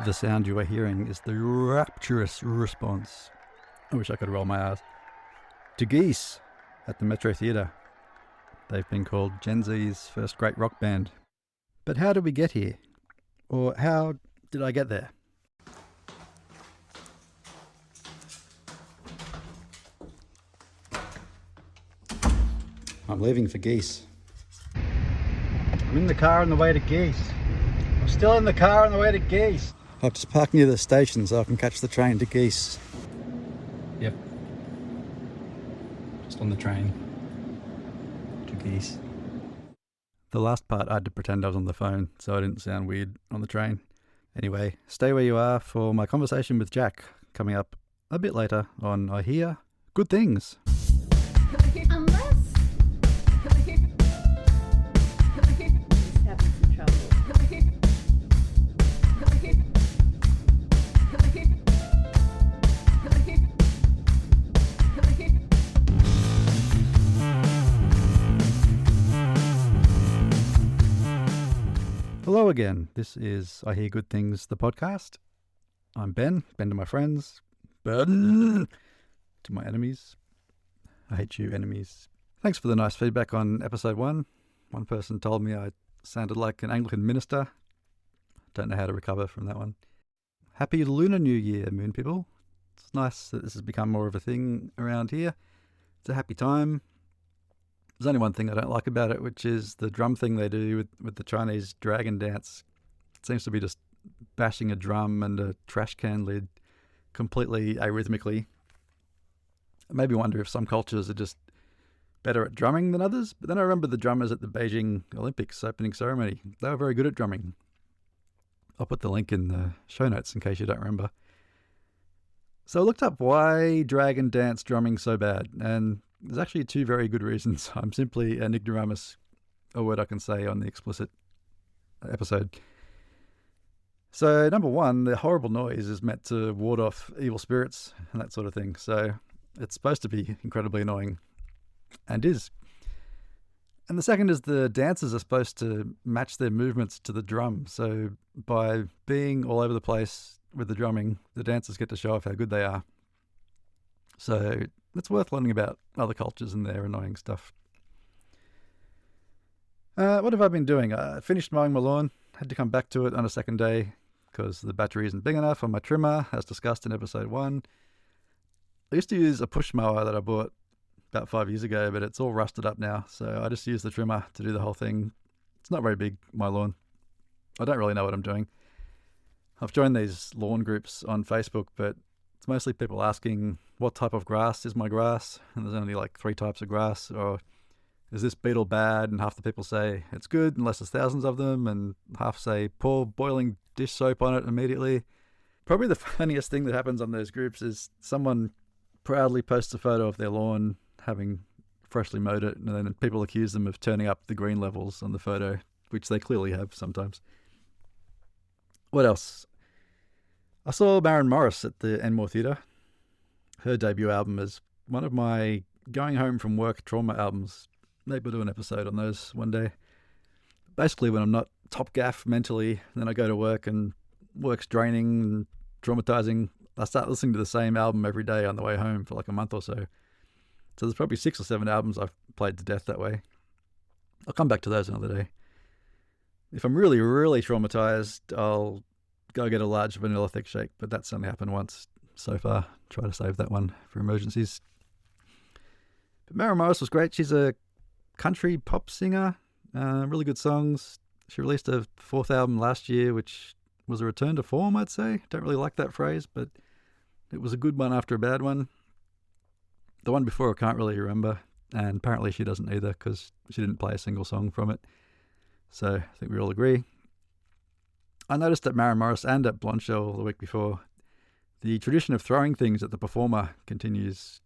The sound you are hearing is the rapturous response, I wish I could roll my eyes, to Geese at the Metro Theatre. They've been called Gen Z's first great rock band. But how did we get here? Or how did I get there? I'm leaving for Geese. I'm in the car on the way to Geese. I'm still in the car on the way to Geese. I've just parked near the station so I can catch the train to Geese. Yep. Just on the train to Geese. The last part I had to pretend I was on the phone so I didn't sound weird on the train. Anyway, stay where you are for my conversation with Jack coming up a bit later on I Hear Good Things. Unless he's having some trouble. Hello again. This is I Hear Good Things, the podcast. I'm Ben to my friends, Ben to my enemies. I hate you, enemies. Thanks for the nice feedback on episode 1. One person told me I sounded like an Anglican minister. Don't know how to recover from that one. Happy Lunar New Year, Moon people. It's nice that this has become more of a thing around here. It's a happy time. There's only one thing I don't like about it, which is the drum thing they do with the Chinese dragon dance. It seems to be just bashing a drum and a trash can lid completely arrhythmically. It made me wonder if some cultures are just better at drumming than others. But then I remember the drummers at the Beijing Olympics opening ceremony. They were very good at drumming. I'll put the link in the show notes in case you don't remember. So I looked up why dragon dance drumming so bad, and there's actually 2 very good reasons. I'm simply an ignoramus, a word I can say on the explicit episode. So number 1, the horrible noise is meant to ward off evil spirits and that sort of thing. So it's supposed to be incredibly annoying, and is. And the second is the dancers are supposed to match their movements to the drum. So by being all over the place with the drumming, the dancers get to show off how good they are. So it's worth learning about other cultures and their annoying stuff. What have I been doing? I finished mowing my lawn. Had to come back to it on a second day because the battery isn't big enough on my trimmer, as discussed in episode 1. I used to use a push mower that I bought about 5 years ago, but it's all rusted up now. So I just use the trimmer to do the whole thing. It's not very big, my lawn. I don't really know what I'm doing. I've joined these lawn groups on Facebook, but it's mostly people asking what type of grass is my grass, and there's only like 3 types of grass, or is this beetle bad? And half the people say it's good unless there's thousands of them, and half say pour boiling dish soap on it immediately. Probably the funniest thing that happens on those groups is someone proudly posts a photo of their lawn having freshly mowed it, and then people accuse them of turning up the green levels on the photo, which they clearly have sometimes. What else? I saw Maren Morris at the Enmore Theatre. Her debut album is one of my going home from work trauma albums. Maybe we'll do an episode on those one day. Basically, when I'm not top gaff mentally, then I go to work and work's draining and traumatizing. I start listening to the same album every day on the way home for like a month or so. So there's probably 6 or 7 albums I've played to death that way. I'll come back to those another day. If I'm really, really traumatized, I'll go get a large vanilla thick shake, but that's only happened once so far. Try to save that one for emergencies. But Maren Morris was great. She's a country pop singer, really good songs. She released her 4th album last year, which was a return to form, I'd say. Don't really like that phrase, but it was a good one after a bad one. The one before I can't really remember, and apparently she doesn't either because she didn't play a single song from it. So I think we all agree. I noticed at Maren Morris and at Blondshell the week before, the tradition of throwing things at the performer continues.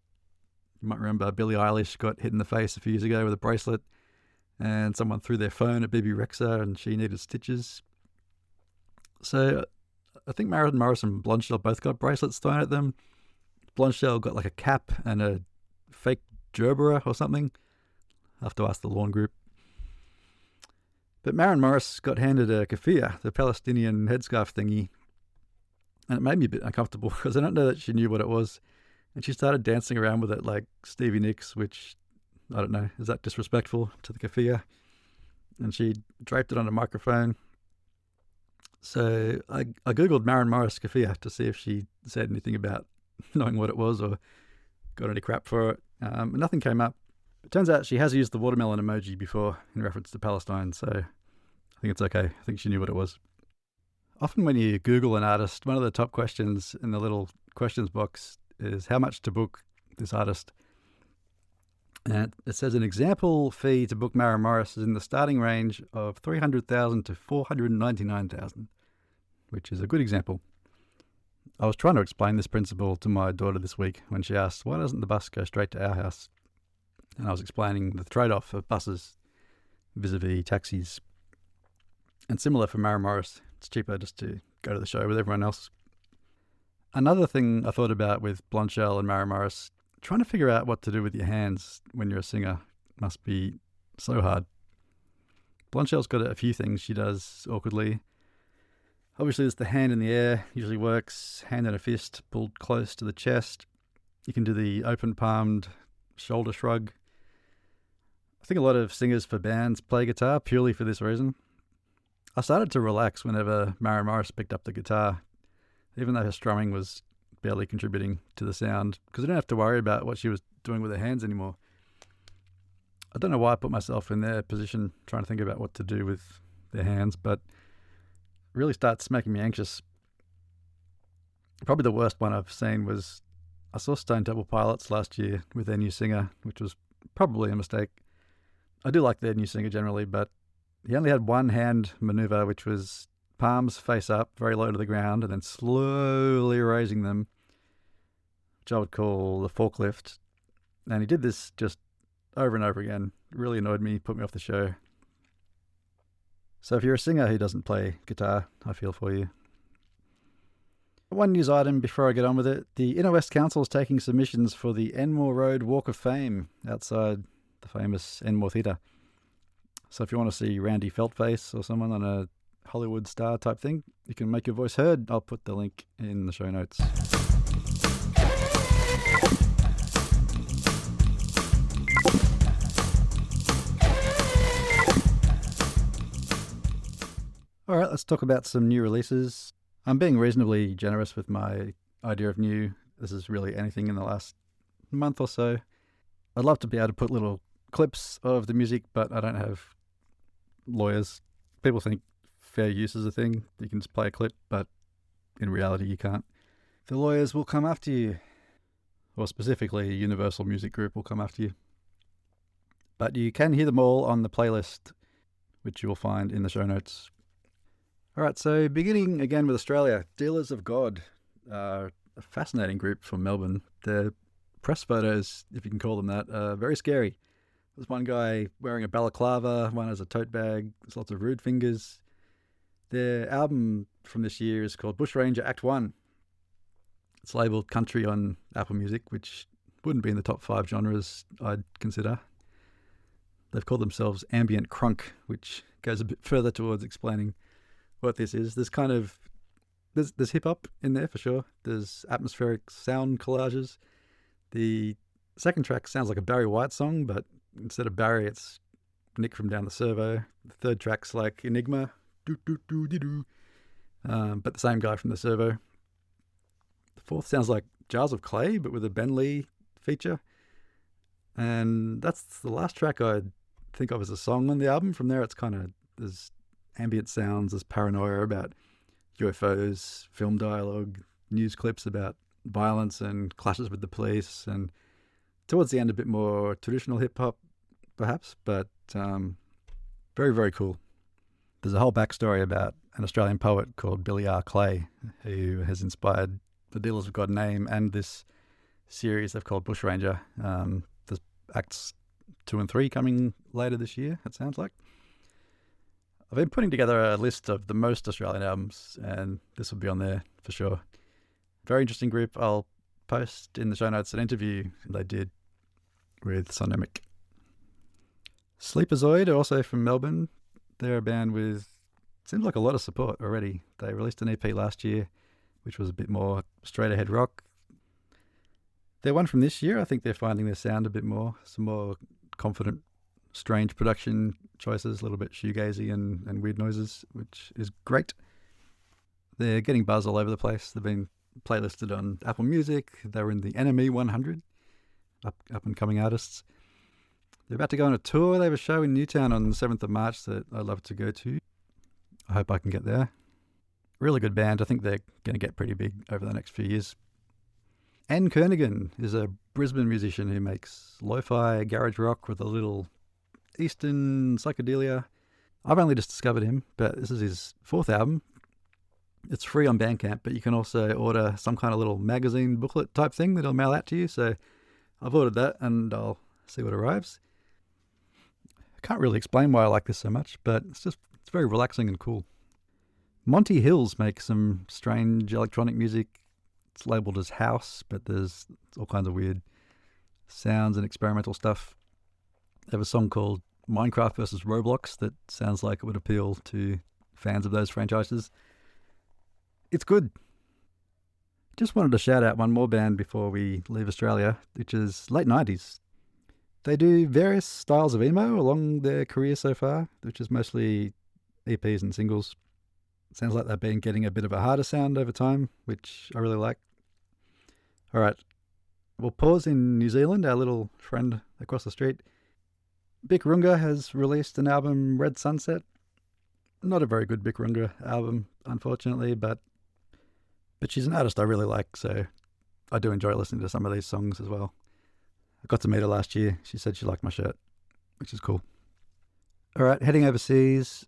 You might remember Billie Eilish got hit in the face a few years ago with a bracelet, and someone threw their phone at Bibi Rexha and she needed stitches. So I think Maren Morris and Blondshell both got bracelets thrown at them. Blondshell got like a cap and a fake gerbera or something. I have to ask the lawn group. But Maren Morris got handed a keffiyeh, the Palestinian headscarf thingy, And it made me a bit uncomfortable because I don't know that she knew what it was. And she started dancing around with it like Stevie Nicks, which, I don't know, is that disrespectful to the keffiyeh? And she draped it on a microphone. So I Googled Maren Morris keffiyeh to see if she said anything about knowing what it was or got any crap for it. Nothing came up. It turns out she has used the watermelon emoji before in reference to Palestine, so I think it's okay. I think she knew what it was. Often when you Google an artist, one of the top questions in the little questions box is how much to book this artist. And it says an example fee to book Maren Morris is in the starting range of $300,000 to $499,000, which is a good example. I was trying to explain this principle to my daughter this week when she asked, why doesn't the bus go straight to our house? And I was explaining the trade-off of buses vis-a-vis taxis. And similar for Maren Morris, it's cheaper just to go to the show with everyone else. Another thing I thought about with Blondshell and Maren Morris, trying to figure out what to do with your hands when you're a singer must be so hard. Blondshell's got a few things she does awkwardly. Obviously, there's the hand in the air, usually works, hand in a fist, pulled close to the chest. You can do the open-palmed shoulder shrug. I think a lot of singers for bands play guitar purely for this reason. I started to relax whenever Maren Morris picked up the guitar, even though her strumming was barely contributing to the sound, because I didn't have to worry about what she was doing with her hands anymore. I don't know why I put myself in their position trying to think about what to do with their hands, but it really starts making me anxious. Probably the worst one I've seen was I saw Stone Temple Pilots last year with their new singer, which was probably a mistake. I do like their new singer generally, but he only had one hand maneuver, which was palms face up, very low to the ground, and then slowly raising them, which I would call the forklift. And he did this just over and over again. It really annoyed me, put me off the show. So if you're a singer who doesn't play guitar, I feel for you. One news item before I get on with it. The Inner West Council is taking submissions for the Enmore Road Walk of Fame outside the famous Enmore Theatre. So if you want to see Randy Feltface or someone on a Hollywood star type thing, you can make your voice heard. I'll put the link in the show notes. All right, let's talk about some new releases. I'm being reasonably generous with my idea of new. This is really anything in the last month or so. I'd love to be able to put little clips of the music, but I don't have lawyers. People think fair use is a thing. You can just play a clip, but in reality you can't. The lawyers will come after you, or specifically Universal Music Group will come after you. But you can hear them all on the playlist, which you will find in the show notes. All right, so beginning again with Australia, Dealers of God are a fascinating group from Melbourne. Their press photos, if you can call them that, are very scary. There's one guy wearing a balaclava, one has a tote bag, there's lots of rude fingers. Their album from this year is called Bushranger Act 1. It's labelled country on Apple Music, which wouldn't be in the top 5 genres I'd consider. They've called themselves ambient crunk, which goes a bit further towards explaining what this is. There's hip hop in there for sure. There's atmospheric sound collages. The second track sounds like a Barry White song, but instead of Barry, it's Nick from Down the Servo. The third track's like Enigma, but the same guy from the Servo. The fourth sounds like Jars of Clay, but with a Ben Lee feature. And that's the last track I think of as a song on the album. From there, it's kind of, there's ambient sounds, there's paranoia about UFOs, film dialogue, news clips about violence and clashes with the police, and towards the end a bit more traditional hip-hop perhaps, but very, very cool. There's a whole backstory about an Australian poet called Billy R. Clay, who has inspired the Dealers of God name and this series they've called Bushranger. There's acts 2 and 3 coming later this year, it sounds like. I've been putting together a list of the most Australian albums, and this will be on there for sure. Very interesting group. I'll post in the show notes an interview they did with Sondemic. Sleepazoid are also from Melbourne. They're a band with, seems like a lot of support already. They released an EP last year which was a bit more straight ahead rock. Their one from this year, I think they're finding their sound a bit more, some more confident, strange production choices, a little bit shoegazy and weird noises, which is great. They're getting buzz all over the place. They've been playlisted on Apple Music. They were in the Enemy 100, up and coming artists. They're about to go on a tour. They have a show in Newtown on the 7th of March that I'd love to go to. I hope I can get there. Really good band. I think they're going to get pretty big over the next few years. Anne Kernigan is a Brisbane musician who makes lo-fi garage rock with a little Eastern psychedelia. I've only just discovered him, but this is his 4th album. It's free on Bandcamp, but you can also order some kind of little magazine booklet type thing that'll mail out to you. So I've ordered that and I'll see what arrives. I can't really explain why I like this so much, but it's very relaxing and cool. Monty Hills makes some strange electronic music. It's labelled as house, but there's all kinds of weird sounds and experimental stuff. They have a song called Minecraft vs. Roblox that sounds like it would appeal to fans of those franchises. It's good. Just wanted to shout out one more band before we leave Australia, which is late 90s. They do various styles of emo along their career so far, which is mostly EPs and singles. Sounds like they've been getting a bit of a harder sound over time, which I really like. All right, we'll pause in New Zealand, our little friend across the street. Bic Runga has released an album, Red Sunset. Not a very good Bic Runga album, unfortunately, but she's an artist I really like, so I do enjoy listening to some of these songs as well. I got to meet her last year. She said she liked my shirt, which is cool. All right, heading overseas.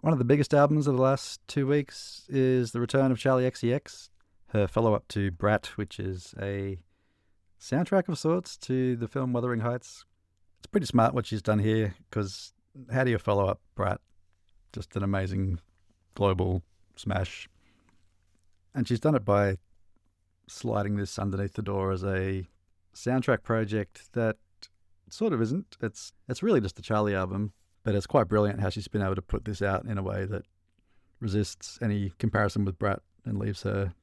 One of the biggest albums of the last 2 weeks is the return of Charlie XCX, her follow-up to Brat, which is a soundtrack of sorts to the film Wuthering Heights. It's pretty smart what she's done here, because how do you follow up Brat? Just an amazing global smash. And she's done it by sliding this underneath the door as a soundtrack project that sort of isn't. It's really just a Charlie album, but it's quite brilliant how she's been able to put this out in a way that resists any comparison with Brat and leaves her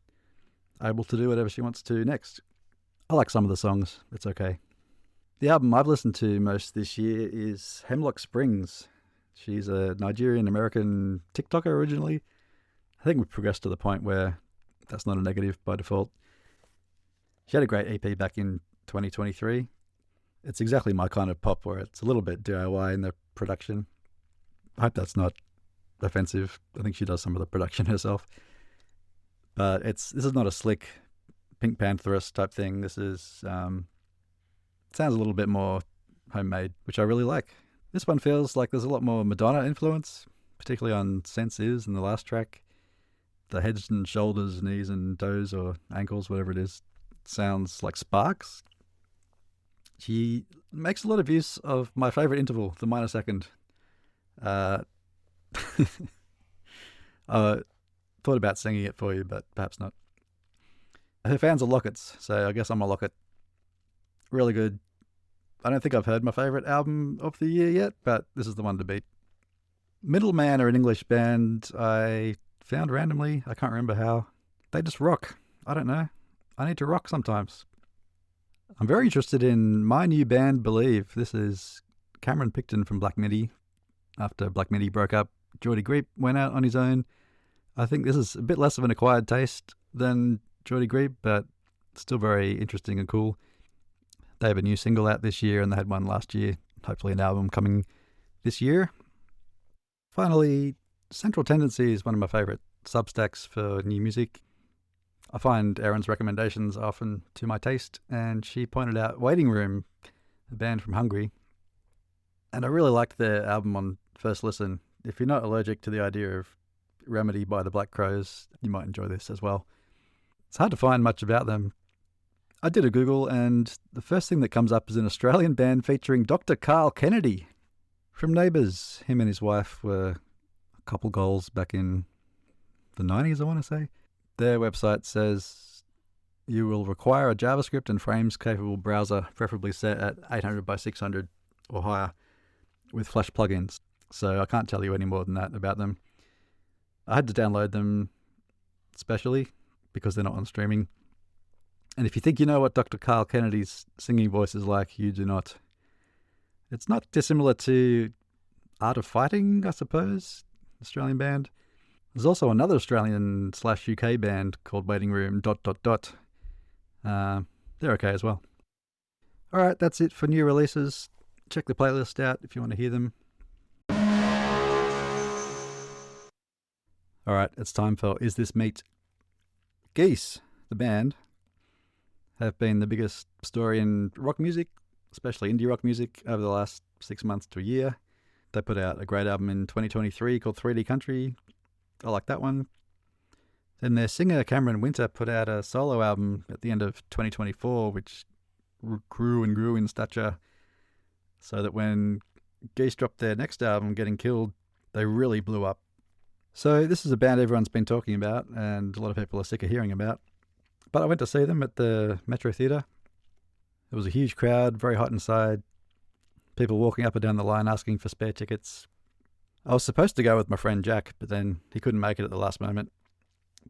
able to do whatever she wants to next. I like some of the songs. It's okay. The album I've listened to most this year is Hemlocke Springs. She's a Nigerian-American TikToker originally. I think we've progressed to the point where that's not a negative by default. She had a great EP back in 2023. It's exactly my kind of pop, where it's a little bit DIY in the production. I hope that's not offensive. I think she does some of the production herself. But this is not a slick Pink Pantherist type thing. This is sounds a little bit more homemade, which I really like. This one feels like there's a lot more Madonna influence, particularly on Sense Is in the last track. The heads and shoulders, knees and toes or ankles, whatever it is, sounds like sparks. She makes a lot of use of my favourite interval, the minor second. I thought about singing it for you, but perhaps not. Her fans are Lockets, so I guess I'm a Locket. Really good. I don't think I've heard my favourite album of the year yet, but this is the one to beat. Middleman are an English band I found randomly. I can't remember how. They just rock. I don't know. I need to rock sometimes. I'm very interested in my new band, Believe. This is Cameron Picton from Black Midi. After Black Midi broke up, Geordie Greep went out on his own. I think this is a bit less of an acquired taste than Geordie Greep, but still very interesting and cool. They have a new single out this year, and they had one last year. Hopefully an album coming this year. Finally, Central Tendency is one of my favourite substacks for new music. I find Erin's recommendations often to my taste, and she pointed out Waiting Room, a band from Hungary. And I really liked their album on first listen. If you're not allergic to the idea of Remedy by the Black Crows, you might enjoy this as well. It's hard to find much about them. I did a Google, and the first thing that comes up is an Australian band featuring Dr. Carl Kennedy from Neighbours. Him and his wife were a couple goals back in the 90s, I want to say. Their website says you will require a JavaScript and frames capable browser, preferably set at 800 by 600 or higher, with Flash plugins. So I can't tell you any more than that about them. I had to download them specially because they're not on streaming. And if you think you know what Dr. Carl Kennedy's singing voice is like, you do not. It's not dissimilar to Art of Fighting, I suppose, Australian band. There's also another Australian/UK band called Waiting Room ... They're okay as well. All right, that's it for new releases. Check the playlist out if you want to hear them. All right, it's time for Is This Meat? Geese, the band, have been the biggest story in rock music, especially indie rock music, over the last 6 months to a year. They put out a great album in 2023 called 3D Country. I like that one. Then their singer Cameron Winter put out a solo album at the end of 2024, which grew and grew in stature, so that when Geese dropped their next album, Getting Killed, they really blew up. So this is a band everyone's been talking about and a lot of people are sick of hearing about. But I went to see them at the Metro Theatre. It was a huge crowd, very hot inside. People walking up and down the line asking for spare tickets. I was supposed to go with my friend Jack, but then he couldn't make it at the last moment.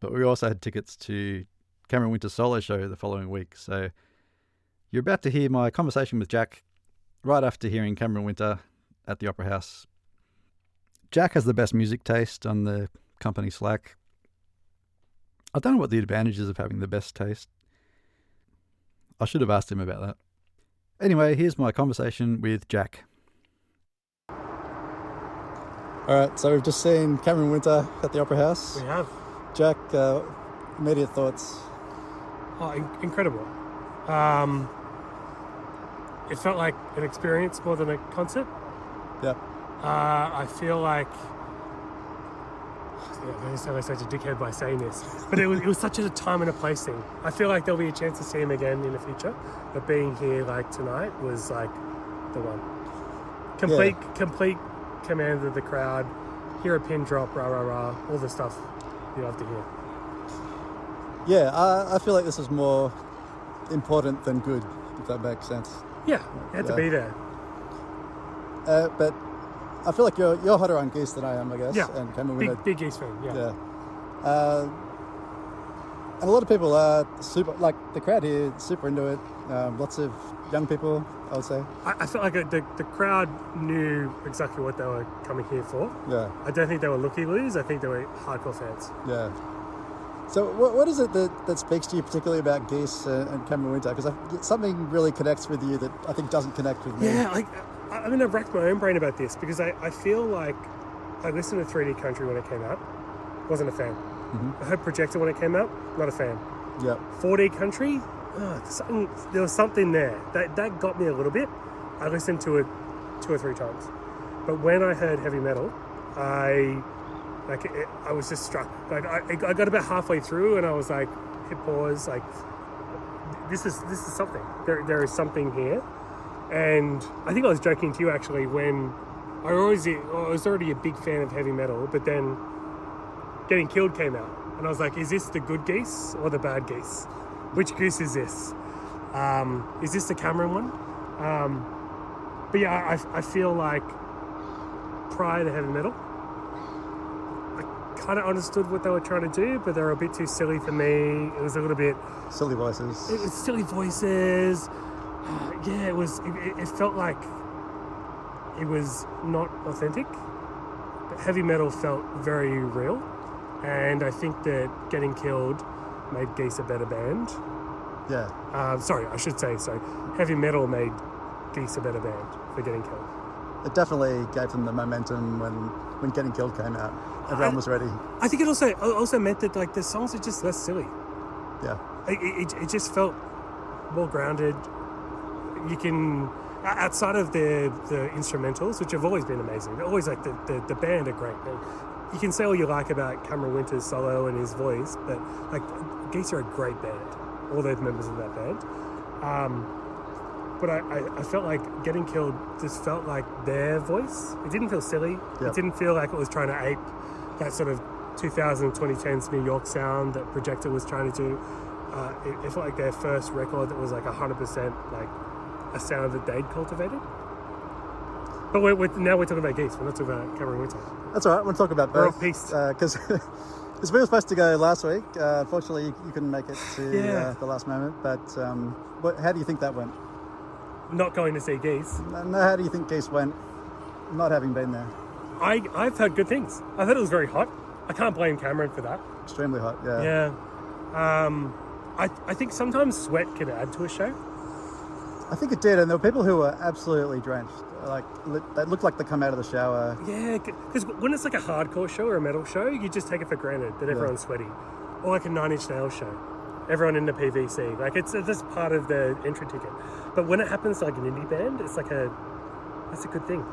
But we also had tickets to Cameron Winter's solo show the following week. So you're about to hear my conversation with Jack right after hearing Cameron Winter at the Opera House. Jack has the best music taste on the company Slack. I don't know what the advantages of having the best taste. I should have asked him about that. Anyway, here's my conversation with Jack. All right, so we've just seen Cameron Winter at the Opera House. We have. Jack, immediate thoughts? Oh, incredible. It felt like an experience more than a concert. Yeah. I feel like... I'm going to sound like such a dickhead by saying this, but it was such a time and a place thing. I feel like there'll be a chance to see him again in the future, but being here like tonight was like the one. Complete command of the crowd, hear a pin drop, rah, rah, rah, all the stuff you love to hear. Yeah, I feel like this is more important than good, if that makes sense. Yeah, you had to be there. But I feel like you're hotter on Geese than I am, I guess. Yeah, and Cameron Winter, big Geese fan, yeah. And a lot of people are super, like the crowd here, super into it. Lots of young people, I would say. I felt like the crowd knew exactly what they were coming here for. Yeah. I don't think they were looky-loos. I think they were hardcore fans. Yeah. So what is it that speaks to you particularly about Geese and Cameron Winter? Because something really connects with you that I think doesn't connect with me. Yeah, I'm going to rack my own brain about this because I feel like I listened to 3D Country when it came out. Wasn't a fan. Mm-hmm. I heard Projector when it came out. Not a fan. Yeah. 4D Country, there was something there. That got me a little bit. I listened to it 2 or 3 times. But when I heard heavy metal, I was just struck. Like I got about halfway through and I was like, hit pause. Like this is something. There is something here. And I think I was joking to you actually when I was already a big fan of heavy metal, but then Getting Killed came out, and I was like, is this the good Geese or the bad Geese? Which Geese is this? Is this the Cameron one? But yeah, I feel like prior to heavy metal, I kind of understood what they were trying to do, but they were a bit too silly for me. It was a little bit... Silly voices. It was silly voices. Yeah, it felt like it was not authentic. But heavy metal felt very real. And I think that Getting Killed made Geese a better band. Yeah. Sorry, I should say so. Heavy metal made Geese a better band for Getting Killed. It definitely gave them the momentum when Getting Killed came out. Everyone was ready. I think it also meant that like the songs are just less silly. Yeah. It just felt more grounded. You can, outside of the instrumentals, which have always been amazing, they're always like the band are great. You can say all you like about Cameron Winter's solo and his voice, but like Geese are a great band, all those members of that band. But I felt like Getting Killed just felt like their voice. It didn't feel silly. Yep. It didn't feel like it was trying to ape that sort of 2000s, 2010s New York sound that Projector was trying to do. It felt like their first record that was like 100% like a sound that they'd cultivated. But now we're talking about Geese. We're not talking about Cameron Winter. That's all right. We'll talk about both. World peace. Because So we were supposed to go last week. Unfortunately, you couldn't make it to Yeah. the last moment. But how do you think that went? Not going to see Geese. No, how do you think Geese went, not having been there? I've heard good things. I thought it was very hot. I can't blame Cameron for that. Extremely hot, yeah. Yeah. I think sometimes sweat can add to a show. I think it did, and there were people who were absolutely drenched. Like, they looked like they come out of the shower. Yeah, because when it's like a hardcore show or a metal show, you just take it for granted that everyone's sweaty. Or like a Nine Inch Nails show. Everyone in the PVC. Like, it's just part of the entry ticket. But when it happens to like an indie band, it's like that's a good thing.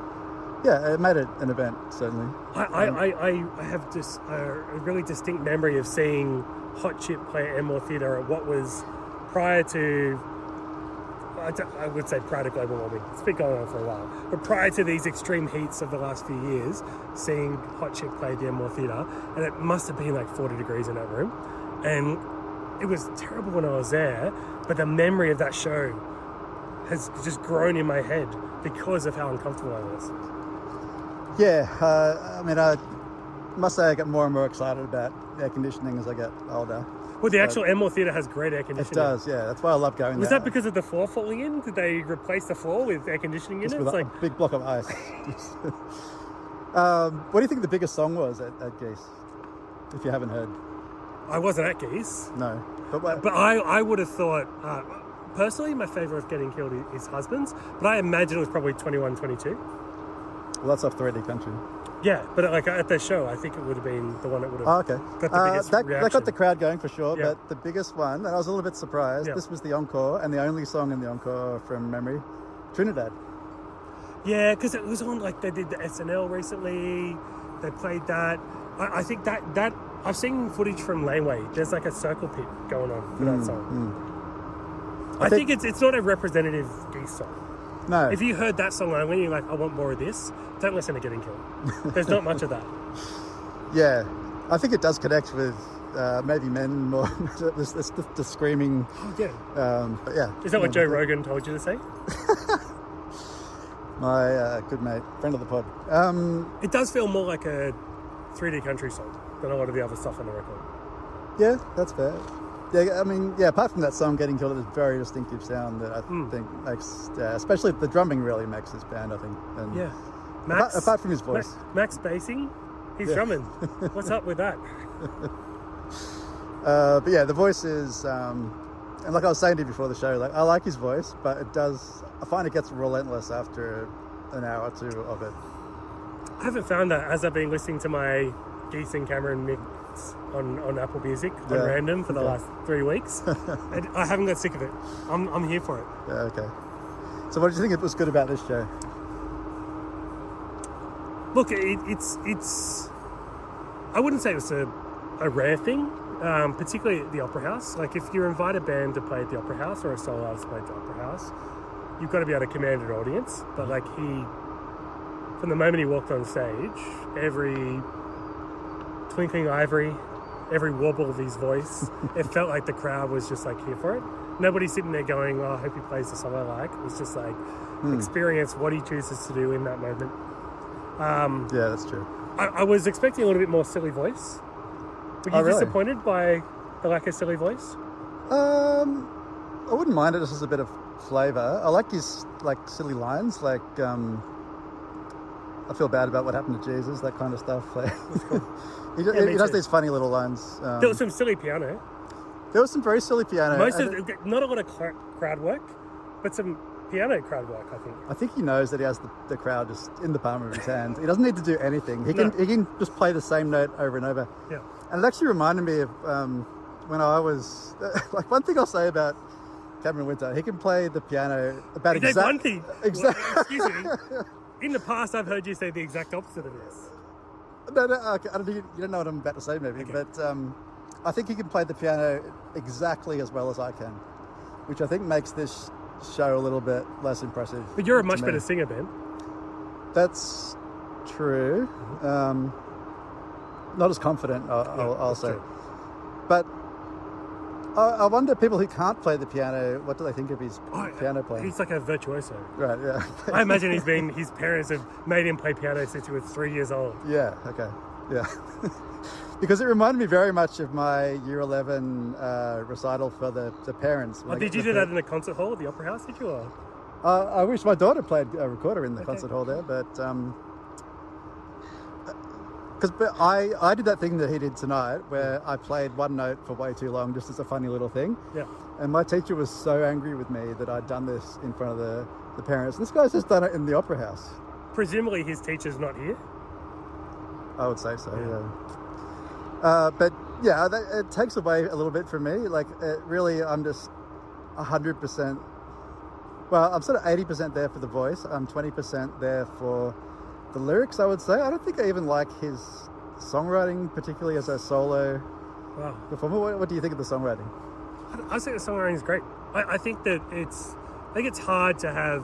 Yeah, it made it an event, certainly. I have just a really distinct memory of seeing Hot Chip play at Enmore Theatre at what was prior to, I would say prior to global warming. It's been going on for a while. But prior to these extreme heats of the last few years, seeing Hot Chip play at the Enmore Theatre, and it must have been like 40 degrees in that room. And it was terrible when I was there, but the memory of that show has just grown in my head because of how uncomfortable I was. Yeah, I mean, I must say I get more and more excited about air conditioning as I get older. Well, the actual Enmore Theatre has great air conditioning. It does, yeah. That's why I love going Was there. that because of the floor falling in? Did they replace the floor with air conditioning in Just it? with It's a like, big block of ice. What do you think the biggest song was at Geese? If you haven't heard. I wasn't at Geese, No. But but I would have thought, personally, my favourite of Getting Killed is Husbands, but I imagine it was probably 21, 22. well, that's off 3D Country. Yeah, but like at the show, I think it would have been the one that would have Oh, okay. got the biggest that reaction. got the crowd going for sure, Yeah. but the biggest one, and I was a little bit surprised, Yeah. this was the encore, and the only song in the encore from memory, Trinidad. Yeah, because it was on, like, they did the SNL recently, they played that. I think that I've seen footage from Laneway. There's like a circle pit going on for that song. I think it's not a representative Geese song. No. If you heard that song only, you're like, I want more of this, don't listen to Getting Killed. There's not much of that. Yeah. I think it does connect with maybe men more. the screaming. Oh, yeah. But yeah. Is that what Joe Rogan told you to say? My good mate, friend of the pod. It does feel more like a 3D Country song than a lot of the other stuff on the record. Yeah, that's fair. Yeah, I mean, yeah, apart from that song Getting Killed, it's a very distinctive sound that I think makes, especially the drumming really makes this band, I think. And Yeah. apart from his voice. Max Basing, he's drumming. What's up with that? But yeah, the voice is, and like I was saying to you before the show, like I like his voice, but I find it gets relentless after an hour or two of it. I haven't found that as I've been listening to my Geese and Cameron mix on Apple Music on random for the last 3 weeks. And I haven't got sick of it. I'm here for it. Yeah, okay. So what did you think it was good about this show? Look, it's I wouldn't say it was a rare thing, particularly at the Opera House. Like, if you invite a band to play at the Opera House or a solo artist to play at the Opera House, you've got to be able to command an audience. But like, from the moment he walked on stage, every twinkling ivory, every warble of his voice, it felt like the crowd was just like here for it. Nobody's sitting there going, oh, I hope he plays the song I like. It was just like, experience what he chooses to do in that moment. Yeah, that's true. I was expecting a little bit more silly voice. Were you really? disappointed by the lack of silly voice? I wouldn't mind it just as a bit of flavour. I like his silly lines, like I feel bad about what happened to Jesus, that kind of stuff. He does these funny little lines. There was some silly piano. There was some very silly piano. Not a lot of crowd work, but some piano crowd work, I think. I think he knows that he has the crowd just in the palm of his hand. He doesn't need to do anything. He can just play the same note over and over. Yeah. And it actually reminded me of when I was like, one thing I'll say about Cameron Winter, he can play the piano about One thing. Exactly. Well, excuse me. In the past, I've heard you say the exact opposite of this. No, okay, you don't know what I'm about to say, maybe, Okay. but I think he can play the piano exactly as well as I can, which I think makes this show a little bit less impressive. But you're a to much me. better singer, Ben. That's true. Not as confident, I'll say. true. But I wonder, people who can't play the piano, what do they think of his piano playing? He's like a virtuoso. Right, yeah. I imagine his parents have made him play piano since he was 3 years old. Yeah, okay, yeah. because it reminded me very much of my Year 11 recital for the parents. Oh, did you do that in the concert hall at the Opera House? Did you? Or? I wish my daughter played a recorder in the concert hall there, but I did that thing that he did tonight where I played one note for way too long just as a funny little thing. Yeah. And my teacher was so angry with me that I'd done this in front of the parents. This guy's just done it in the Opera House. Presumably his teacher's not here? I would say so, yeah. But yeah, it takes away a little bit from me. Like, really, I'm just 100%. Well, I'm sort of 80% there for the voice. I'm 20% there for the lyrics, I would say. I don't think I even like his songwriting, particularly as a solo performer. What do you think of the songwriting? I think the songwriting is great. I think that it's hard to have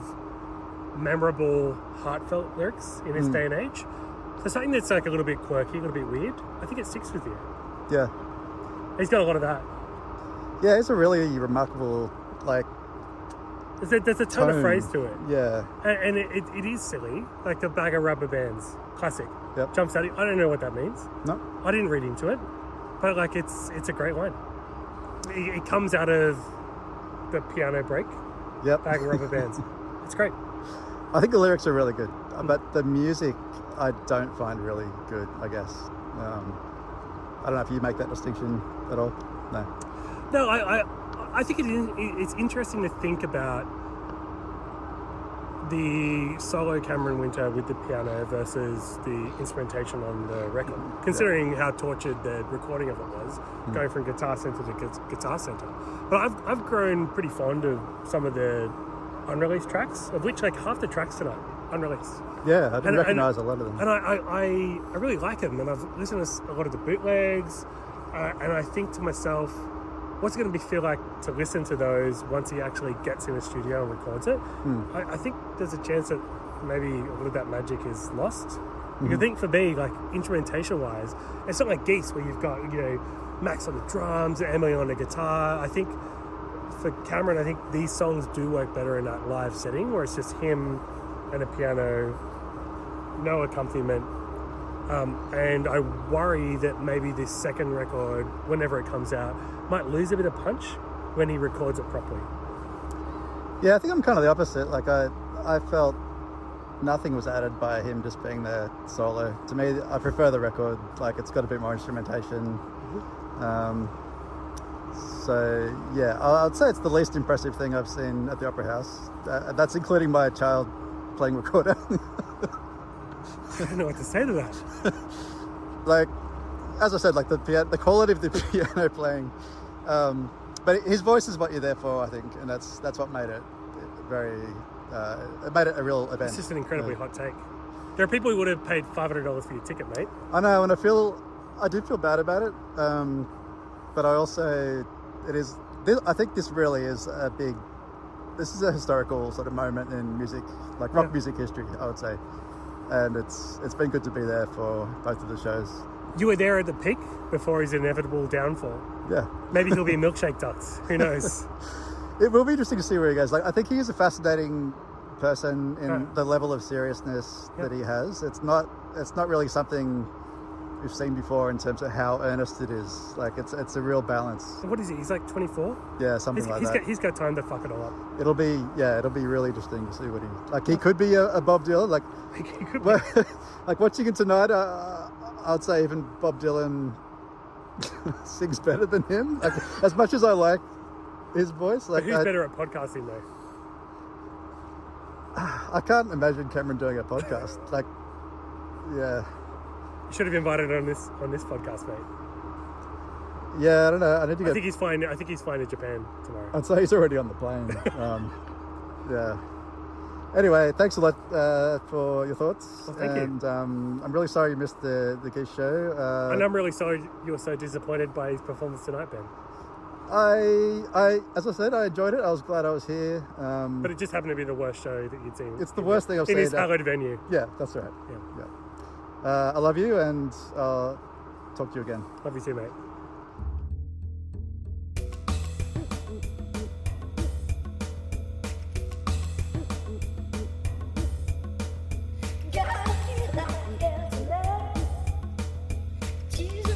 memorable, heartfelt lyrics in this day and age. So something that's like a little bit quirky, a little bit weird, I think it sticks with you. Yeah. He's got a lot of that. Yeah, it's a really remarkable, like... There's a ton of phrase to it. Yeah. And it is silly. Like the bag of rubber bands. Classic. Yep. Jumps out. I don't know what that means. No. I didn't read into it. But like it's a great line. It comes out of the piano break. Yep. Bag of rubber bands. It's great. I think the lyrics are really good. But the music I don't find really good, I guess. I don't know if you make that distinction at all. No. No, I think it's interesting to think about the solo Cameron Winter with the piano versus the instrumentation on the record, considering how tortured the recording of it was, going from Guitar Center to Guitar Center. But I've grown pretty fond of some of the unreleased tracks, of which like half the tracks tonight, unreleased. Yeah, I didn't recognise a lot of them. And I really like them, and I've listened to a lot of the bootlegs, and I think to myself, what's it going to feel like to listen to those once he actually gets in the studio and records it? I think there's a chance that maybe a little of that magic is lost. You think for me, like instrumentation-wise, it's not like Geese where you've got, Max on the drums, Emily on the guitar. I think for Cameron, I think these songs do work better in that live setting where it's just him and a piano, no accompaniment. And I worry that maybe this second record, whenever it comes out, might lose a bit of punch when he records it properly. Yeah, I think I'm kind of the opposite. Like I felt nothing was added by him just being there solo. To me, I prefer the record. Like it's got a bit more instrumentation. So yeah, I'd say it's the least impressive thing I've seen at the Opera House. That's including my child playing recorder. I don't know what to say to that. Like, as I said, like the quality of the piano playing, but his voice is what you're there for, I think, and that's what made it very. It made it a real event. It's just an incredibly hot take. There are people who would have paid $500 for your ticket, mate. I know, and I do feel bad about it, but I also, I think this really is this is a historical sort of moment in music, like rock music history, I would say. And it's been good to be there for both of the shows. You were there at the peak before his inevitable downfall. Yeah. Maybe he'll be milkshake ducks. Who knows? It will be interesting to see where he goes. Like I think he is a fascinating person in the level of seriousness that he has. It's not really something we've seen before in terms of how earnest it is. Like it's a real balance. What is he? He's like 24? Yeah, something like that. He's got time to fuck it all up. It'll be really interesting to see what he could be a Bob Dylan. Like he could be. Like watching it tonight, I'd say even Bob Dylan sings better than him. Like, as much as I like his voice, like who's better at podcasting though? I can't imagine Cameron doing a podcast. Like, yeah. You should have invited on this podcast, mate. Yeah, I don't know. I think he's flying. I think he's flying to Japan tomorrow. I'd say he's already on the plane. Yeah. Anyway, thanks a lot for your thoughts. Well, thank you. And I'm really sorry you missed the Geese show. And I'm really sorry you were so disappointed by his performance tonight, Ben. As I said, I enjoyed it. I was glad I was here. But it just happened to be the worst show that you'd seen. It's the worst thing I've seen. In his hallowed venue. Yeah, that's right. Yeah. I love you, and I'll talk to you again. Love you too, mate. Got me like She's a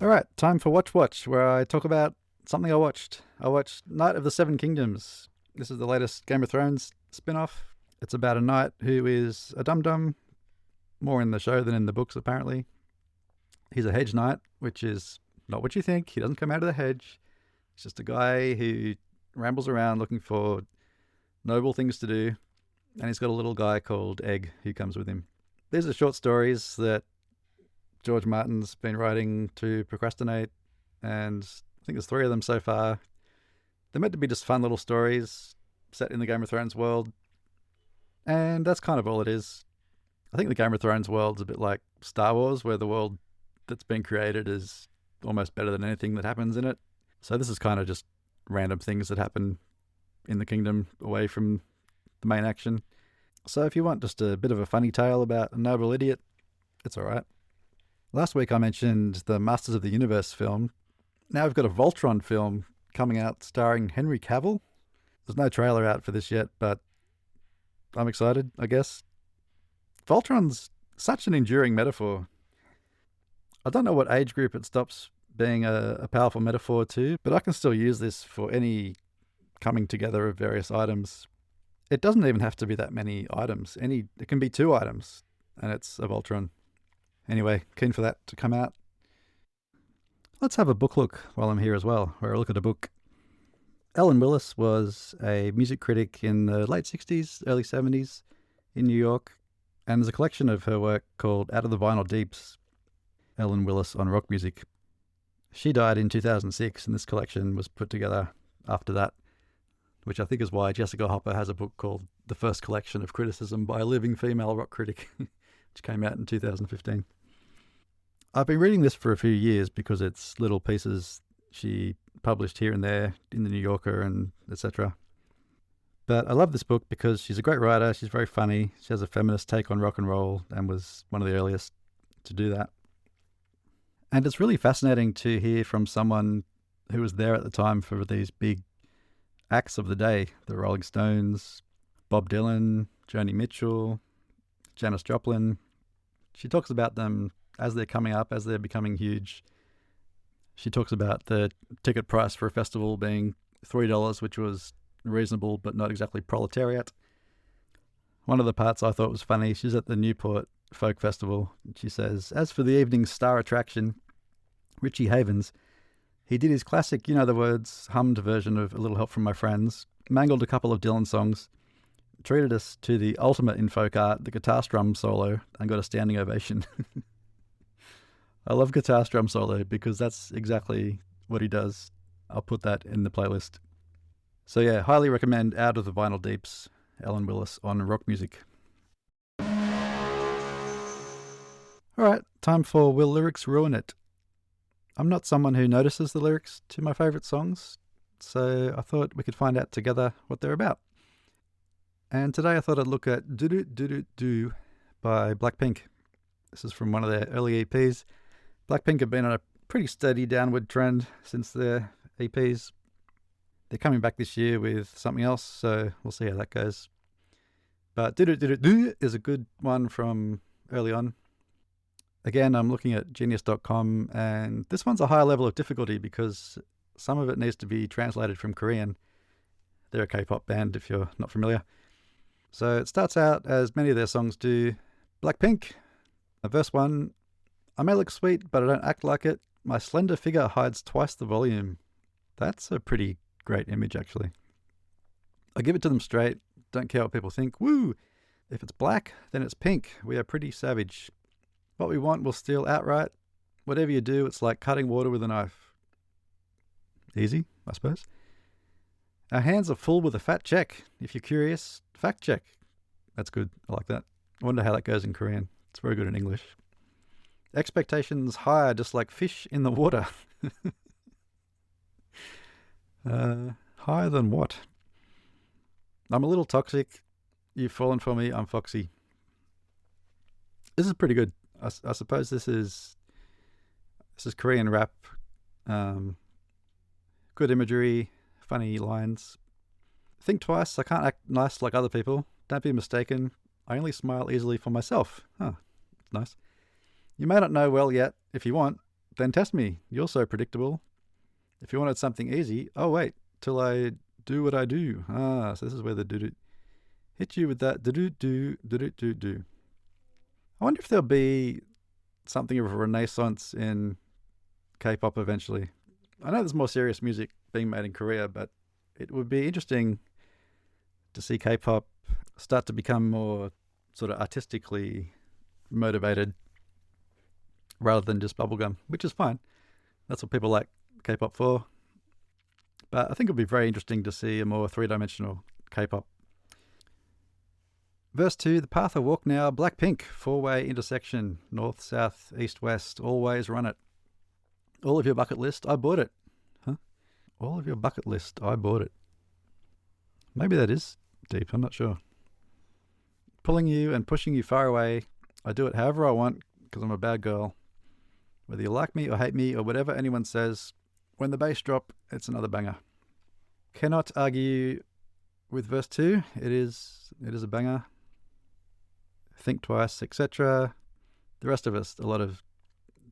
All right, time for Watch, where I talk about something I watched. I watched Knight of the Seven Kingdoms. This is the latest Game of Thrones spin-off. It's about a knight who is a dum-dum, more in the show than in the books, apparently. He's a hedge knight, which is not what you think. He doesn't come out of the hedge. He's just a guy who rambles around looking for noble things to do. And he's got a little guy called Egg who comes with him. These are short stories that George Martin's been writing to procrastinate, and I think there's 3 of them so far. They're meant to be just fun little stories set in the Game of Thrones world, and that's kind of all it is. I think the Game of Thrones world's a bit like Star Wars, where the world that's been created is almost better than anything that happens in it. So this is kind of just random things that happen in the kingdom away from the main action. So if you want just a bit of a funny tale about a noble idiot, it's all right. Last week I mentioned the Masters of the Universe film. Now we've got a Voltron film coming out starring Henry Cavill. There's no trailer out for this yet, but I'm excited, I guess. Voltron's such an enduring metaphor. I don't know what age group it stops being a powerful metaphor to, but I can still use this for any coming together of various items. It doesn't even have to be that many items. It can be 2 items, and it's a Voltron. Anyway, keen for that to come out. Let's have a book look while I'm here as well, where I look at a book. Ellen Willis was a music critic in the late 60s, early 70s in New York, and there's a collection of her work called Out of the Vinyl Deeps, Ellen Willis on rock music. She died in 2006, and this collection was put together after that, which I think is why Jessica Hopper has a book called The First Collection of Criticism by a Living Female Rock Critic, which came out in 2015. I've been reading this for a few years because it's little pieces she published here and there in the New Yorker and etc. But I love this book because she's a great writer, she's very funny, she has a feminist take on rock and roll and was one of the earliest to do that. And it's really fascinating to hear from someone who was there at the time for these big acts of the day, the Rolling Stones, Bob Dylan, Joni Mitchell, Janis Joplin. She talks about them as they're coming up, as they're becoming huge. She talks about the ticket price for a festival being $3, which was reasonable but not exactly proletariat. One of the parts I thought was funny, she's at the Newport Folk Festival. She says, as for the evening's star attraction, Richie Havens, he did his classic, you know the words, hummed version of A Little Help From My Friends, mangled a couple of Dylan songs, treated us to the ultimate in folk art, the guitar strum solo, and got a standing ovation. I love guitar strum solo because that's exactly what he does. I'll put that in the playlist. So yeah, highly recommend Out of the Vinyl Deeps, Ellen Willis on rock music. Alright, time for Will Lyrics Ruin It? I'm not someone who notices the lyrics to my favourite songs, so I thought we could find out together what they're about. And today I thought I'd look at Do Do Do Do Do by Blackpink. This is from one of their early EPs. Blackpink have been on a pretty steady downward trend since their EPs. They're coming back this year with something else, so we'll see how that goes. But Do Do Do Do Do is a good one from early on. Again, I'm looking at genius.com, and this one's a higher level of difficulty because some of it needs to be translated from Korean. They're a K-pop band, if you're not familiar. So it starts out, as many of their songs do, Blackpink. Verse 1, I may look sweet, but I don't act like it. My slender figure hides twice the volume. That's a pretty great image, actually. I give it to them straight. Don't care what people think. Woo! If it's black, then it's pink. We are pretty savage. What we want, we'll steal outright. Whatever you do, it's like cutting water with a knife. Easy, I suppose. Our hands are full with a fat check. If you're curious, fact check. That's good. I like that. I wonder how that goes in Korean. It's very good in English. Expectations higher, just like fish in the water. Higher than what? I'm a little toxic. You've fallen for me. I'm foxy. This is pretty good. I suppose this is Korean rap. Good imagery, funny lines. Think twice. I can't act nice like other people. Don't be mistaken. I only smile easily for myself. Huh, nice. You may not know well yet. If you want, Then test me. You're so predictable. If you wanted something easy, oh wait, till I do what I do. Ah, so this is where the do-do. Hit you with that do-do-do, do-do-do-do. I wonder if there'll be something of a renaissance in K-pop eventually. I know there's more serious music being made in Korea, but it would be interesting to see K-pop start to become more sort of artistically motivated rather than just bubblegum, which is fine. That's what people like K-pop for. But I think it'll be very interesting to see a more three-dimensional K-pop. Verse 2, the path I walk now, Blackpink, four-way intersection, north, south, east, west, always run it. All of your bucket list, I bought it. Huh? All of your bucket list, I bought it. Maybe that is deep, I'm not sure. Pulling you and pushing you far away, I do it however I want because I'm a bad girl. Whether you like me or hate me or whatever anyone says, when the bass drop, it's another banger. Cannot argue with verse 2, it is a banger. Think twice, etc. The rest of us, a lot of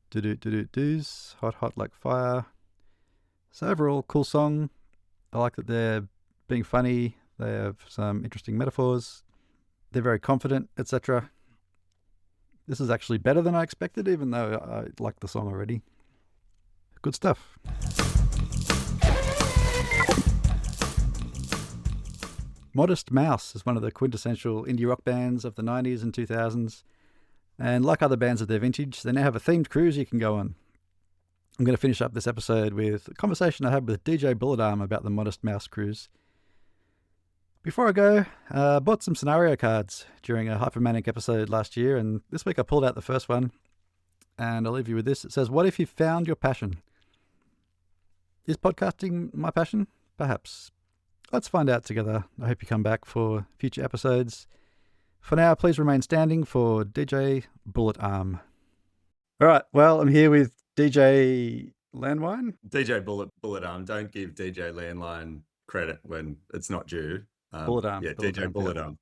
do-do-do-do-do's, hot, hot like fire. So overall, cool song. I like that they're being funny. They have some interesting metaphors. They're very confident, etc. This is actually better than I expected, even though I like the song already. Good stuff. Modest Mouse is one of the quintessential indie rock bands of the 90s and 2000s. And like other bands of their vintage, they now have a themed cruise you can go on. I'm going to finish up this episode with a conversation I had with DJ Bullet Arm about the Modest Mouse cruise. Before I go, I bought some scenario cards during a Hypermanic episode last year, and this week I pulled out the first one, and I'll leave you with this. It says, what if you found your passion? Is podcasting my passion? Perhaps. Let's find out together. I hope you come back for future episodes. For now, please remain standing for DJ Bullet Arm. All right, well, I'm here with DJ Landwine. DJ Bullet Arm. Don't give DJ Landline credit when it's not due. Bullet Arm. Yeah, Bullet DJ Arm, Bullet yeah. Arm.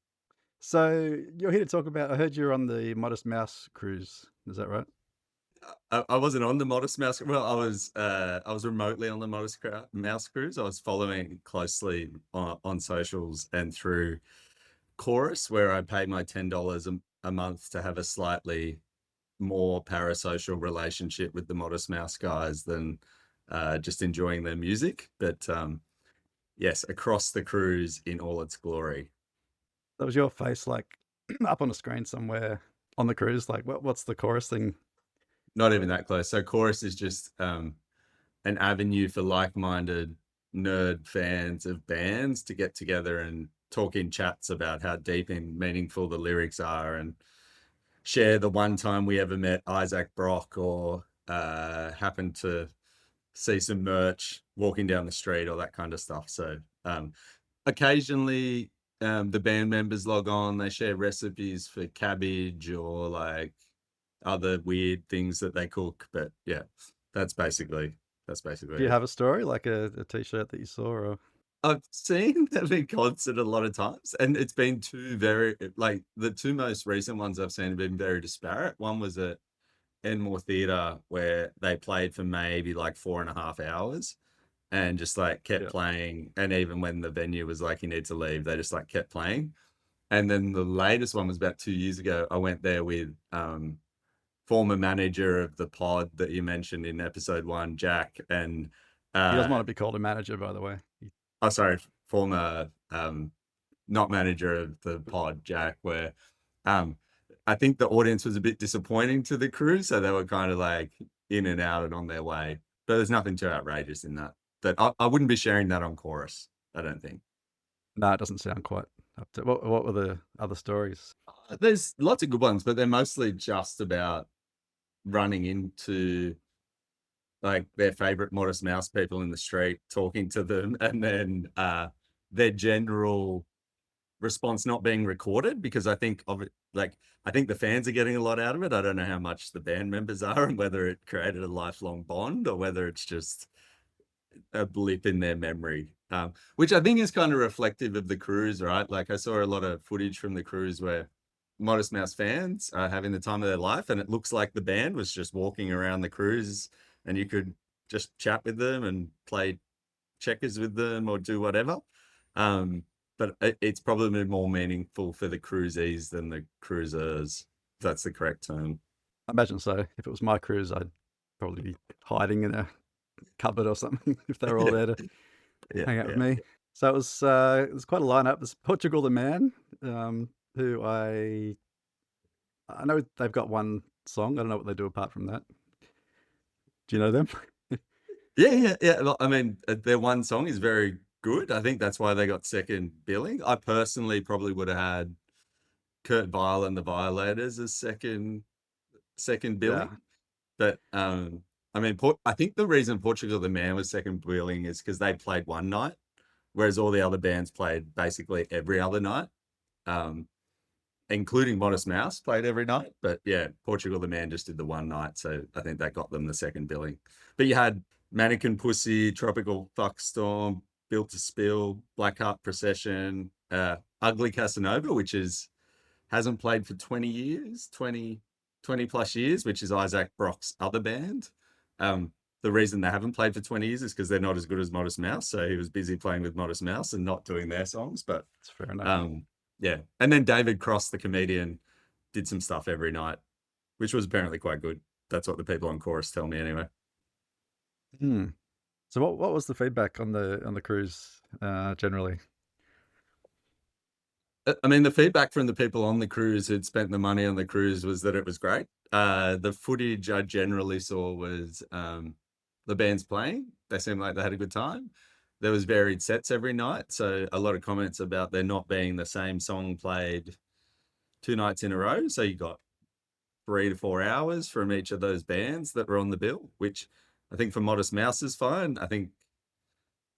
So you're here to talk about, I heard you're on the Modest Mouse cruise. Is that right? I wasn't on the Modest Mouse. Well, I was remotely on the Modest Mouse cruise. I was following closely on socials and through Chorus, where I pay my $10 a month to have a slightly more parasocial relationship with the Modest Mouse guys than just enjoying their music. But yes, across the cruise in all its glory. That was your face, like up on a screen somewhere on the cruise. Like, what's the chorus thing? Not even that close. So Chorus is just an avenue for like-minded nerd fans of bands to get together and talk in chats about how deep and meaningful the lyrics are and share the one time we ever met Isaac Brock or happened to see some merch walking down the street or that kind of stuff. So occasionally the band members log on, they share recipes for cabbage or like other weird things that they cook. But yeah, that's basically Do you have a story, like a t-shirt that you saw? Or I've seen them in concert a lot of times, and it's been the two most recent ones I've seen have been very disparate. One was at Enmore Theatre where they played for maybe like 4.5 hours and just like kept playing. And even when the venue was like, you need to leave, they just like kept playing. And then the latest one was about 2 years ago. I went there with former manager of the pod that you mentioned in episode 1, Jack, and he doesn't want to be called a manager, by the way. Oh, sorry, former not manager of the pod, Jack, where I think the audience was a bit disappointing to the crew, so they were kind of like in and out and on their way. But there's nothing too outrageous in that. But I wouldn't be sharing that on Chorus, I don't think. No, it doesn't sound quite up to. What were the other stories? There's lots of good ones, but they're mostly just about running into like their favorite Modest Mouse people in the street, talking to them, and then their general response not being recorded, because I think of it, like I think the fans are getting a lot out of it. I don't know how much the band members are and whether it created a lifelong bond or whether it's just a blip in their memory, which I think is kind of reflective of the cruise, right? Like I saw a lot of footage from the cruise where Modest Mouse fans are having the time of their life, and it looks like the band was just walking around the cruise and you could just chat with them and play checkers with them or do whatever. But it's probably more meaningful for the cruisees than the cruisers, if that's the correct term. I imagine so. If it was my cruise, I'd probably be hiding in a cupboard or something if they were all there to Yeah, hang out with yeah. me. So it was quite a lineup. There's Portugal the Man, who I know they've got one song. I don't know what they do apart from that. Do you know them? Yeah. Well, I mean, their one song is very good. I think that's why they got second billing. I personally probably would have had Kurt Vile and the Violators as second billing. Yeah. But I mean, I think the reason Portugal the Man was second billing is because they played one night, whereas all the other bands played basically every other night, including Modest Mouse played every night. But yeah, Portugal the Man just did the one night, so I think that got them the second billing. But you had Mannequin Pussy, Tropical Fuckstorm, Built to Spill, Black Heart Procession, Ugly Casanova, which hasn't played for 20 years, 20 plus years, which is Isaac Brock's other band. The reason they haven't played for 20 years is because they're not as good as Modest Mouse. So he was busy playing with Modest Mouse and not doing their songs. But That's fair enough. yeah. And then David Cross, the comedian, did some stuff every night, which was apparently quite good. That's what the people on chorus tell me anyway. So what was the feedback on the cruise generally? I mean, the feedback from the people on the cruise who'd spent the money on the cruise was that it was great. The footage I generally saw was the bands playing. They seemed like they had a good time. There was varied sets every night. So a lot of comments about there not being the same song played 2 nights in a row. So you got 3 to 4 hours from each of those bands that were on the bill, which I think for Modest Mouse is fine. I think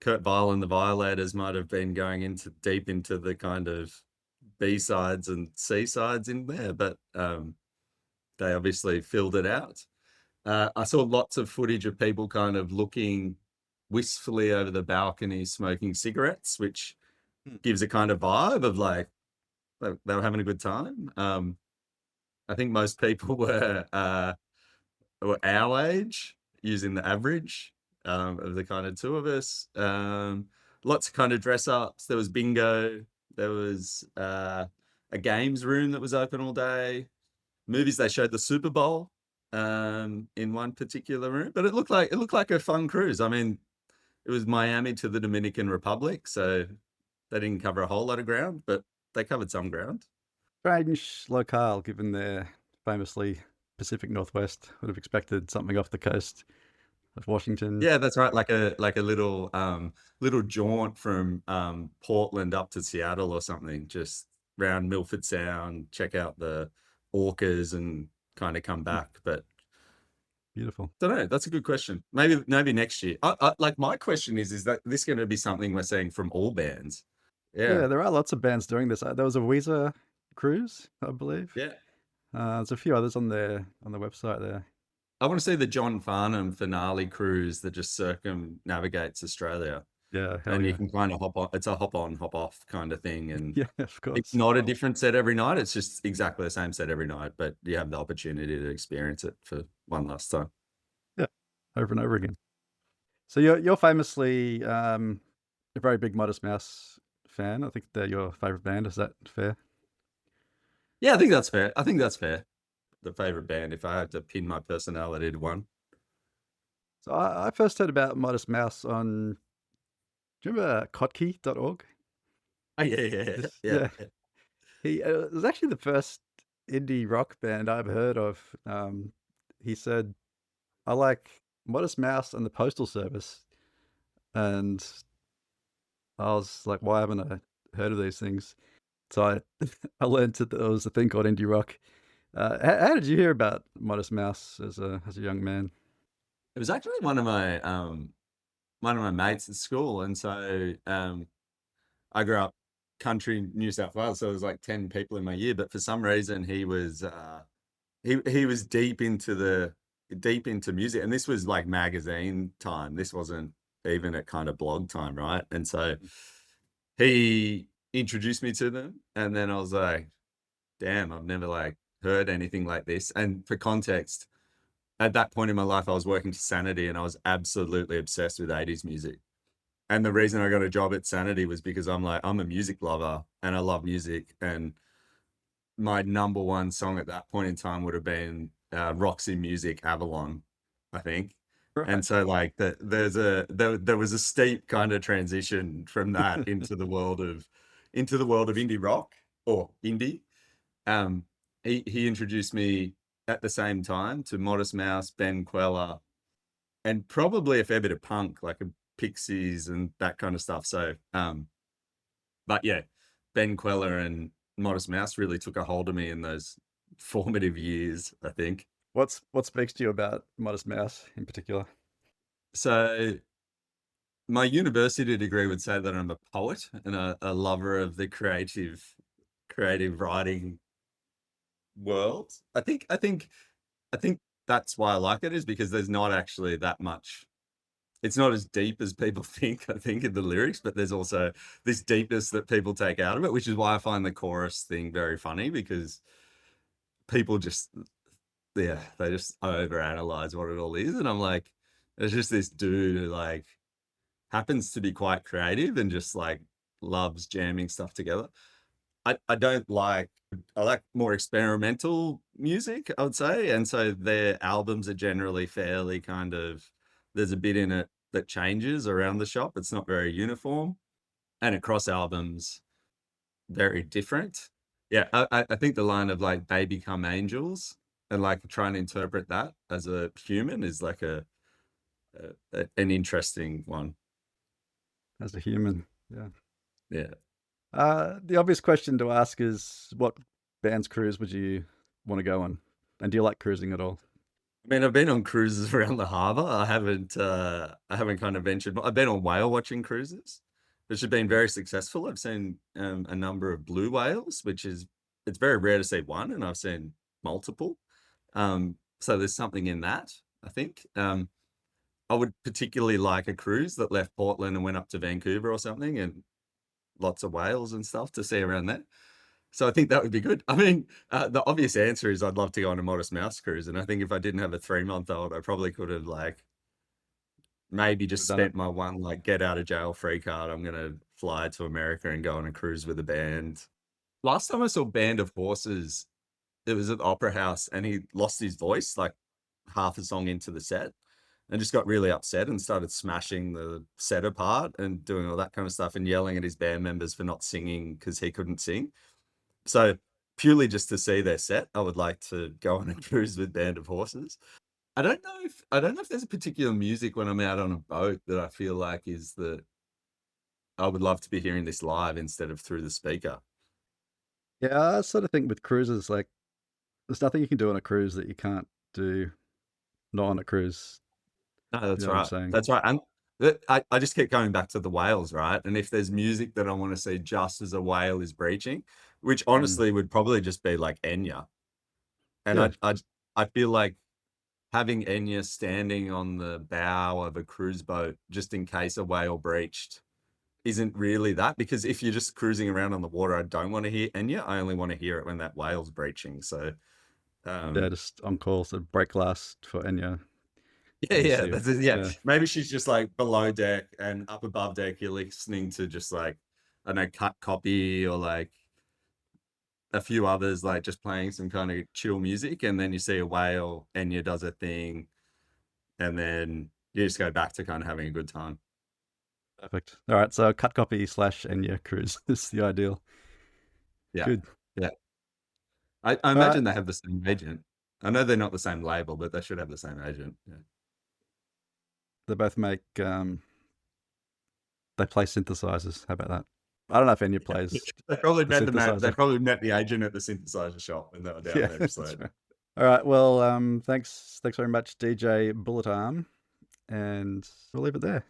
Kurt Vile and the Violators might have been going deep into the kind of B-sides and C-sides in there, but they obviously filled it out. I saw lots of footage of people kind of looking wistfully over the balcony smoking cigarettes, which gives a kind of vibe of like they were having a good time. I think most people were our age, using the average of the kind of two of us. Lots of kind of dress ups. There was bingo. There was a games room that was open all day. Movies, they showed the Super Bowl in one particular room, but it looked like a fun cruise. I mean, it was Miami to the Dominican Republic, so they didn't cover a whole lot of ground, but they covered some ground. Strange locale, given their famously Pacific Northwest. Would have expected something off the coast of Washington. Yeah, that's right. Like a little jaunt from Portland up to Seattle or something, just round Milford Sound, check out the orcas and kind of come back. But Beautiful. don't know. That's a good question. Maybe next year. Like my question is that this going to be something we're seeing from all bands? Yeah, Yeah. there are lots of bands doing this. There was a Weezer cruise, I believe. Yeah. There's a few others on the website there. I want to see the John Farnham finale cruise that just circumnavigates Australia. Yeah, hell And you yeah. can kind of hop on. It's a hop on, hop off kind of thing. And Yeah, of course. it's not a different set every night. It's just exactly the same set every night, but you have the opportunity to experience it for one last time. Yeah, over and over again. So you're famously a very big Modest Mouse fan. I think they're your favorite band. Is that fair? Yeah, I think that's fair. The favorite band, if I had to pin my personality to one. So I first heard about Modest Mouse on, do you remember kottke.org? Oh, yeah. Yeah. It was actually the first indie rock band I ever heard of. He said, I like Modest Mouse and the Postal Service. And I was like, why haven't I heard of these things? So I learned that there was a thing called indie rock. How did you hear about Modest Mouse as a young man? It was actually one of my mates at school, and so I grew up country New South Wales, so there was like 10 people in my year. But for some reason, he was he was deep into music, and this was like magazine time. This wasn't even at kind of blog time, right? And so he introduced me to them, and then I was like, damn, I've never like heard anything like this. And for context, at that point in my life, I was working for Sanity and I was absolutely obsessed with 80s music. And the reason I got a job at Sanity was because I'm a music lover and I love music. And my number one song at that point in time would have been Roxy Music Avalon, I think. And Right. so like there was a steep kind of transition from that into the world of indie rock or indie. Um, he introduced me at the same time to Modest Mouse, Ben Queller, and probably a fair bit of punk, like a Pixies and that kind of stuff. So, but yeah, Ben Queller and Modest Mouse really took a hold of me in those formative years, I think. What speaks to you about Modest Mouse in particular? So my university degree would say that I'm a poet and a lover of the creative writing world. I think that's why I like it, is because there's not actually that much. It's not as deep as people think, I think, in the lyrics, but there's also this deepness that people take out of it, which is why I find the chorus thing very funny, because people just, yeah, they just overanalyze what it all is. And I'm like, there's just this dude who like happens to be quite creative and just like loves jamming stuff together. I don't like, I like more experimental music, I would say. And so their albums are generally fairly kind of, there's a bit in it that changes around the shop. It's not very uniform. And across albums, very different. Yeah, I think the line of like they become angels and like trying to interpret that as a human is like an interesting one. As a human, yeah. Yeah. The obvious question to ask is, what band's cruise would you want to go on? And do you like cruising at all? I mean, I've been on cruises around the harbour. I haven't kind of ventured. I've been on whale watching cruises, which have been very successful. I've seen a number of blue whales, it's very rare to see one, and I've seen multiple. So there's something in that, I think. I would particularly like a cruise that left Portland and went up to Vancouver or something, and lots of whales and stuff to see around there. So I think that would be good. I mean, the obvious answer is I'd love to go on a Modest Mouse cruise, and I think if I didn't have a 3-month-old, I probably could have like maybe just You've done it. spent my one like get out of jail free card. I'm gonna fly to America and go on a cruise with a band. Last time I saw Band of Horses, it was at the Opera House, and he lost his voice like half a song into the set, and just got really upset and started smashing the set apart and doing all that kind of stuff and yelling at his band members for not singing because he couldn't sing. So purely just to see their set, I would like to go on a cruise with Band of Horses. I don't know if there's a particular music when I'm out on a boat that I feel like is that I would love to be hearing this live instead of through the speaker. Yeah, I sort of think with cruises, like, there's nothing you can do on a cruise that you can't do not on a cruise. No, You that's know what I'm right. saying? That's right. And I just keep going back to the whales, right? And if there's music that I want to see just as a whale is breaching, which Mm. honestly would probably just be like Enya. And Yeah, I feel like having Enya standing on the bow of a cruise boat just in case a whale breached isn't really that, because if you're just cruising around on the water, I don't want to hear Enya. I only want to hear it when that whale's breaching. So yeah, um just on call, so break glass for Enya yeah, when you yeah, see it. that's it, yeah. Yeah, Maybe she's just like below deck, and up above deck you're listening to just like, I don't know, Cut Copy or like a few others like just playing some kind of chill music, and then you see a whale, Enya does a thing, and then you just go back to kind of having a good time. perfect. All right, so cut copy / Enya cruise is the ideal. Yeah, Good. yeah. I All right, imagine they have the same agent. I know they're not the same label, but they should have the same agent. Yeah. they both make they play synthesizers. How about that? I don't know if Enya plays They probably the met they synthesizer. probably met the agent at the synthesizer shop when they were down Yeah, there. that's So right. All right. Well, thanks very much, DJ Bullet Arm, and we'll leave it there.